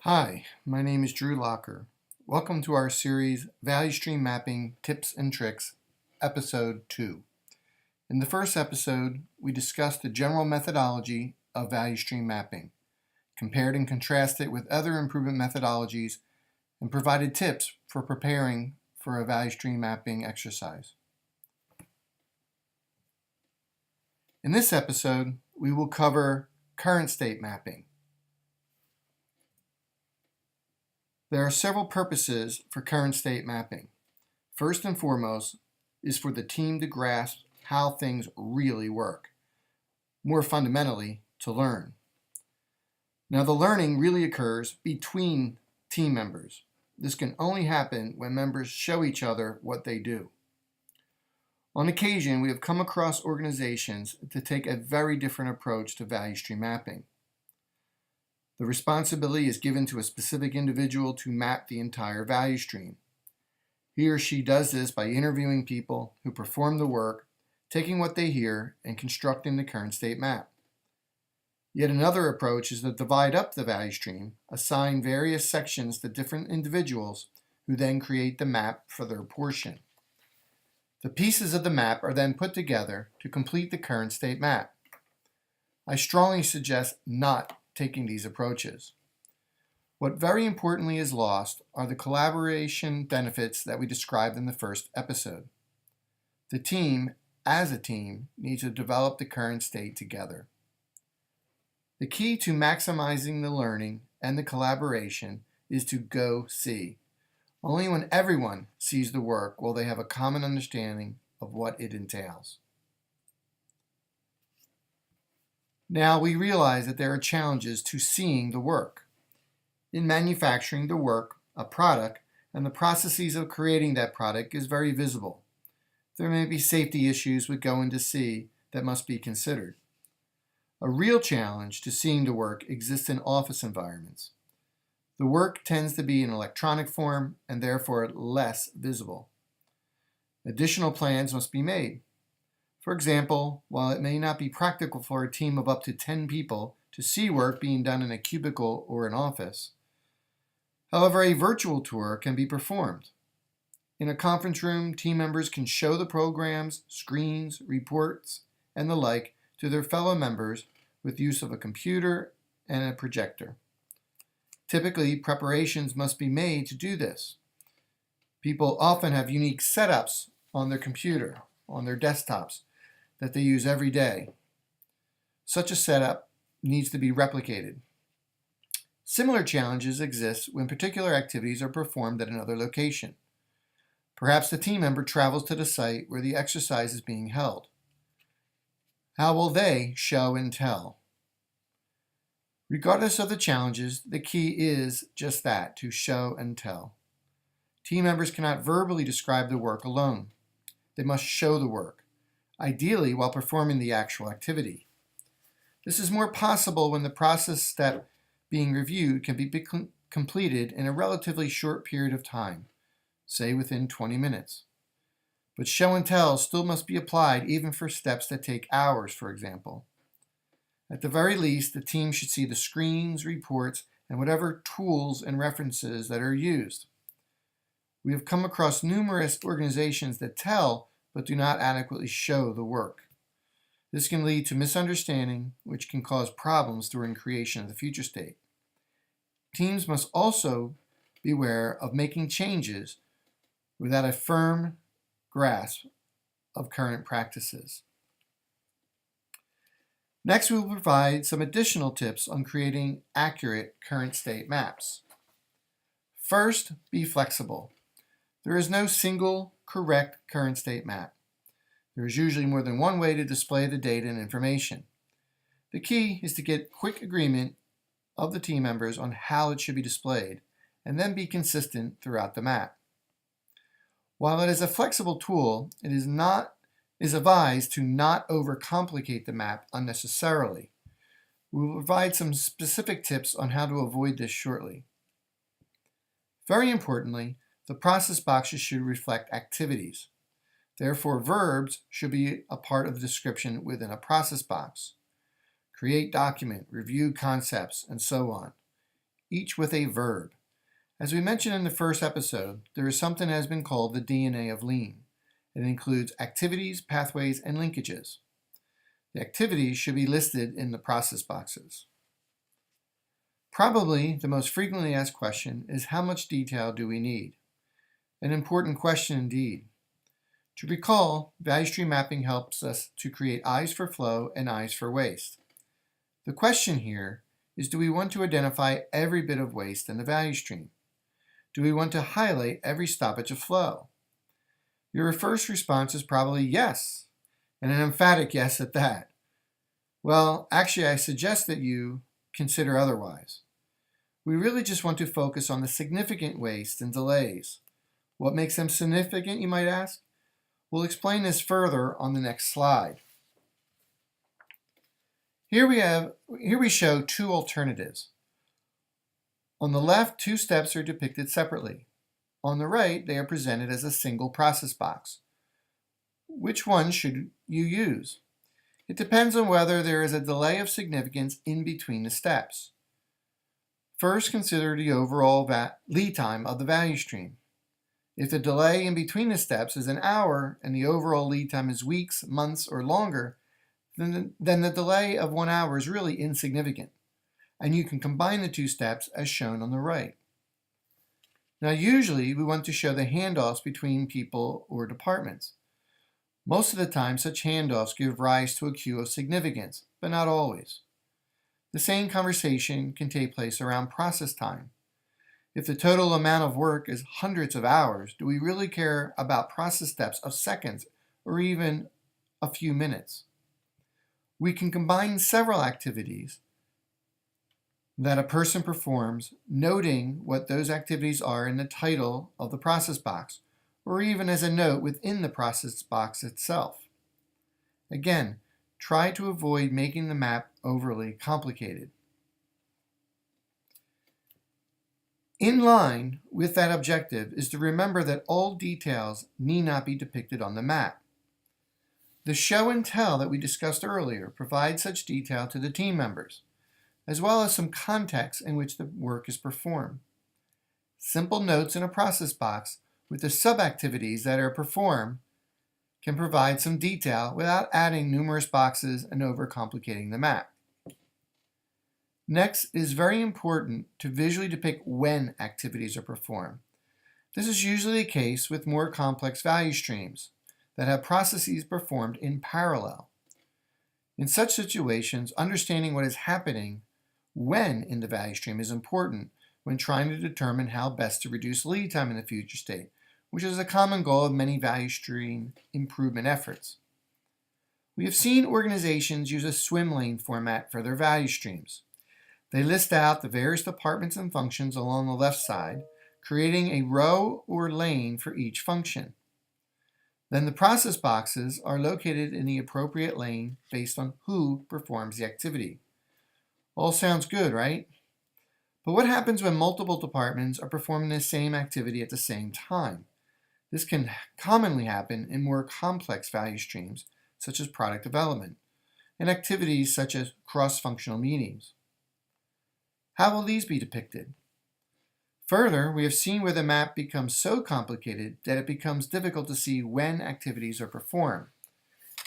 Hi, my name is Drew Locher. Welcome to our series Value Stream Mapping Tips and Tricks, Episode 2. In the first episode, we discussed the general methodology of value stream mapping, compared and contrasted with other improvement methodologies, and provided tips for preparing for a value stream mapping exercise. In this episode, we will cover current state mapping. There are several purposes for current state mapping. First and foremost is for the team to grasp how things really work. More fundamentally, to learn. Now, the learning really occurs between team members. This can only happen when members show each other what they do. On occasion, we have come across organizations to take a very different approach to value stream mapping. The responsibility is given to a specific individual to map the entire value stream. He or she does this by interviewing people who perform the work, taking what they hear, and constructing the current state map. Yet another approach is to divide up the value stream, assign various sections to different individuals who then create the map for their portion. The pieces of the map are then put together to complete the current state map. I strongly suggest not taking these approaches. What very importantly is lost are the collaboration benefits that we described in the first episode. The team, as a team, needs to develop the current state together. The key to maximizing the learning and the collaboration is to go see. Only when everyone sees the work will they have a common understanding of what it entails. Now, we realize that there are challenges to seeing the work. In manufacturing the work, a product, and the processes of creating that product is very visible. There may be safety issues with going to see that must be considered. A real challenge to seeing the work exists in office environments. The work tends to be in electronic form and therefore less visible. Additional plans must be made. For example, while it may not be practical for a team of up to 10 people to see work being done in a cubicle or an office, however, a virtual tour can be performed. In a conference room, team members can show the programs, screens, reports, and the like to their fellow members with use of a computer and a projector. Typically, preparations must be made to do this. People often have unique setups on their computer, on their desktops, that they use every day. Such a setup needs to be replicated. Similar challenges exist when particular activities are performed at another location. Perhaps the team member travels to the site where the exercise is being held. How will they show and tell? Regardless of the challenges, the key is just that, to show and tell. Team members cannot verbally describe the work alone. They must show the work, ideally while performing the actual activity. This is more possible when the process step being reviewed can be completed in a relatively short period of time, say within 20 minutes. But show and tell still must be applied even for steps that take hours, for example. At the very least, the team should see the screens, reports, and whatever tools and references that are used. We have come across numerous organizations that tell but do not adequately show the work. This can lead to misunderstanding, which can cause problems during creation of the future state. Teams must also beware of making changes without a firm grasp of current practices. Next, we will provide some additional tips on creating accurate current state maps. First, be flexible. There is no single correct current state map. There is usually more than one way to display the data and information. The key is to get quick agreement of the team members on how it should be displayed, and then be consistent throughout the map. While it is a flexible tool, it is advised to not overcomplicate the map unnecessarily. We will provide some specific tips on how to avoid this shortly. Very importantly, the process boxes should reflect activities. Therefore, verbs should be a part of the description within a process box. Create document, review concepts, and so on. each with a verb. As we mentioned in the first episode, there is something that has been called the DNA of Lean. It includes activities, pathways, and linkages. The activities should be listed in the process boxes. Probably the most frequently asked question is, how much detail do we need? An important question indeed. To recall, value stream mapping helps us to create eyes for flow and eyes for waste. The question here is, do we want to identify every bit of waste in the value stream? Do we want to highlight every stoppage of flow? Your first response is probably yes, and an emphatic yes at that. Well, actually, I suggest that you consider otherwise. We really just want to focus on the significant waste and delays. What makes them significant, you might ask? We'll explain this further on the next slide. Here we show two alternatives. On the left, two steps are depicted separately. On the right, they are presented as a single process box. Which one should you use? It depends on whether there is a delay of significance in between the steps. First, consider the overall lead time of the value stream. If the delay in between the steps is an hour and the overall lead time is weeks, months, or longer, then the delay of 1 hour is really insignificant, and you can combine the two steps as shown on the right. Now, usually we want to show the handoffs between people or departments. Most of the time, such handoffs give rise to a queue of significance, but not always. The same conversation can take place around process time. If the total amount of work is hundreds of hours, do we really care about process steps of seconds or even a few minutes? We can combine several activities that a person performs, noting what those activities are in the title of the process box, or even as a note within the process box itself. Again, try to avoid making the map overly complicated. In line with that objective is to remember that all details need not be depicted on the map. The show and tell that we discussed earlier provides such detail to the team members, as well as some context in which the work is performed. Simple notes in a process box with the sub-activities that are performed can provide some detail without adding numerous boxes and overcomplicating the map. Next, it is very important to visually depict when activities are performed. This is usually the case with more complex value streams that have processes performed in parallel. In such situations, understanding what is happening when in the value stream is important when trying to determine how best to reduce lead time in the future state, which is a common goal of many value stream improvement efforts. We have seen organizations use a swim lane format for their value streams. They list out the various departments and functions along the left side, creating a row or lane for each function. Then the process boxes are located in the appropriate lane based on who performs the activity. All sounds good, right? But what happens when multiple departments are performing the same activity at the same time? This can commonly happen in more complex value streams, such as product development, and activities such as cross-functional meetings. How will these be depicted? Further, we have seen where the map becomes so complicated that it becomes difficult to see when activities are performed.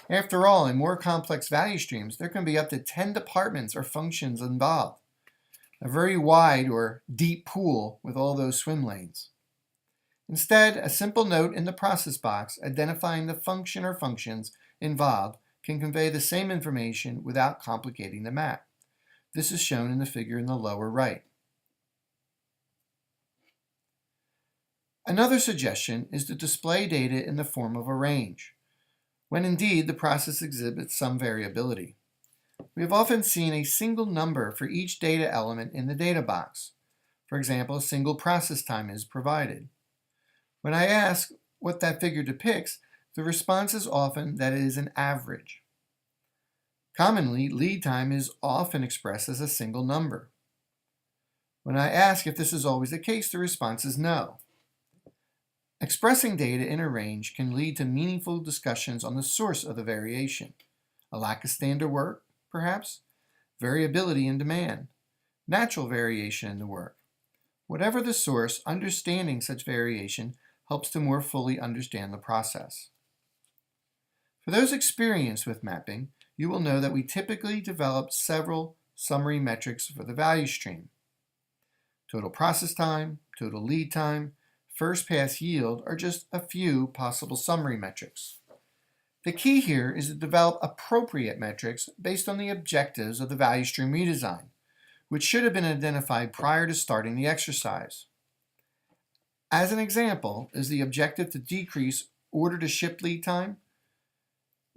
After all, in more complex value streams, there can be up to 10 departments or functions involved. A very wide or deep pool with all those swim lanes. Instead, a simple note in the process box identifying the function or functions involved can convey the same information without complicating the map. This is shown in the figure in the lower right. Another suggestion is to display data in the form of a range, when indeed the process exhibits some variability. We have often seen a single number for each data element in the data box. For example, a single process time is provided. When I ask what that figure depicts, the response is often that it is an average. Commonly, lead time is often expressed as a single number. When I ask if this is always the case, the response is no. Expressing data in a range can lead to meaningful discussions on the source of the variation. A lack of standard work, perhaps? Variability in demand. Natural variation in the work. Whatever the source, understanding such variation helps to more fully understand the process. For those experienced with mapping, you will know that we typically develop several summary metrics for the value stream. Total process time, total lead time, first pass yield are just a few possible summary metrics. The key here is to develop appropriate metrics based on the objectives of the value stream redesign, which should have been identified prior to starting the exercise. As an example, is the objective to decrease order to ship lead time,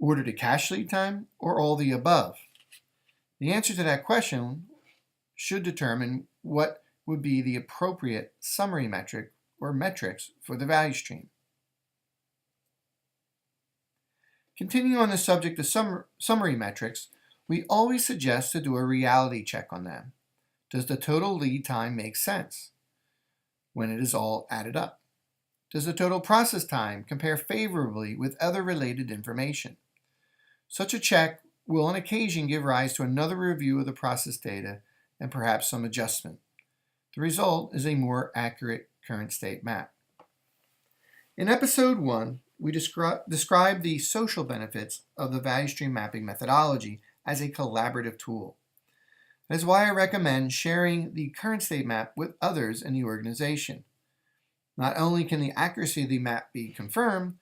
order to cash lead time, or all the above? The answer to that question should determine what would be the appropriate summary metric or metrics for the value stream. Continuing on the subject of summary metrics, we always suggest to do a reality check on them. Does the total lead time make sense when it is all added up? Does the total process time compare favorably with other related information? Such a check will on occasion give rise to another review of the process data and perhaps some adjustment. The result is a more accurate current state map. In episode 1, we described the social benefits of the value stream mapping methodology as a collaborative tool. That is why I recommend sharing the current state map with others in the organization. Not only can the accuracy of the map be confirmed,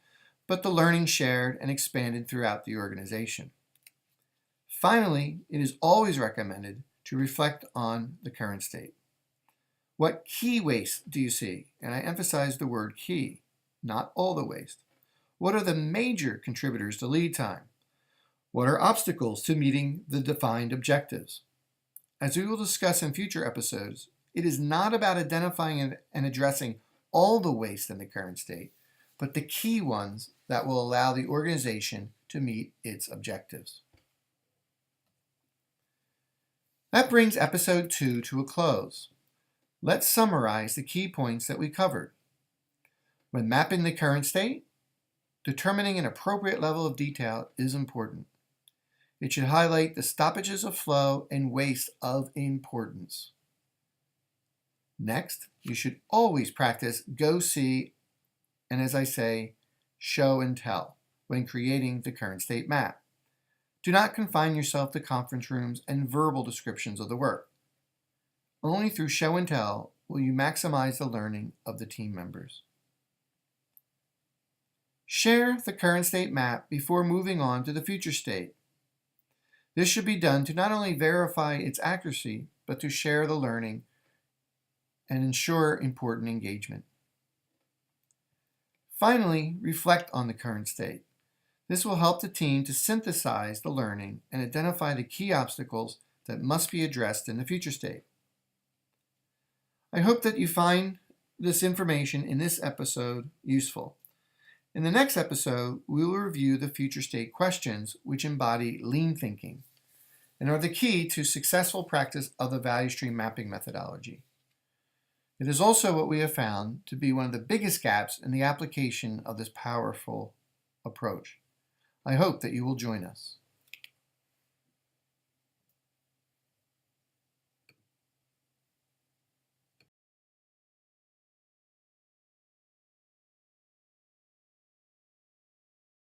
but the learning shared and expanded throughout the organization. Finally, it is always recommended to reflect on the current state. What key waste do you see? And I emphasize the word key, not all the waste. What are the major contributors to lead time? What are obstacles to meeting the defined objectives? As we will discuss in future episodes, it is not about identifying and addressing all the waste in the current state, but the key ones that will allow the organization to meet its objectives. That brings episode 2 to a close. Let's summarize the key points that we covered. When mapping the current state, determining an appropriate level of detail is important. It should highlight the stoppages of flow and waste of importance. Next, you should always practice go see, and as I say, show and tell when creating the current state map. Do not confine yourself to conference rooms and verbal descriptions of the work. Only through show and tell will you maximize the learning of the team members. Share the current state map before moving on to the future state. This should be done to not only verify its accuracy, but to share the learning and ensure important engagement. Finally, reflect on the current state. This will help the team to synthesize the learning and identify the key obstacles that must be addressed in the future state. I hope that you find this information in this episode useful. In the next episode, we will review the future state questions, which embody lean thinking and are the key to successful practice of the value stream mapping methodology. It is also what we have found to be one of the biggest gaps in the application of this powerful approach. I hope that you will join us.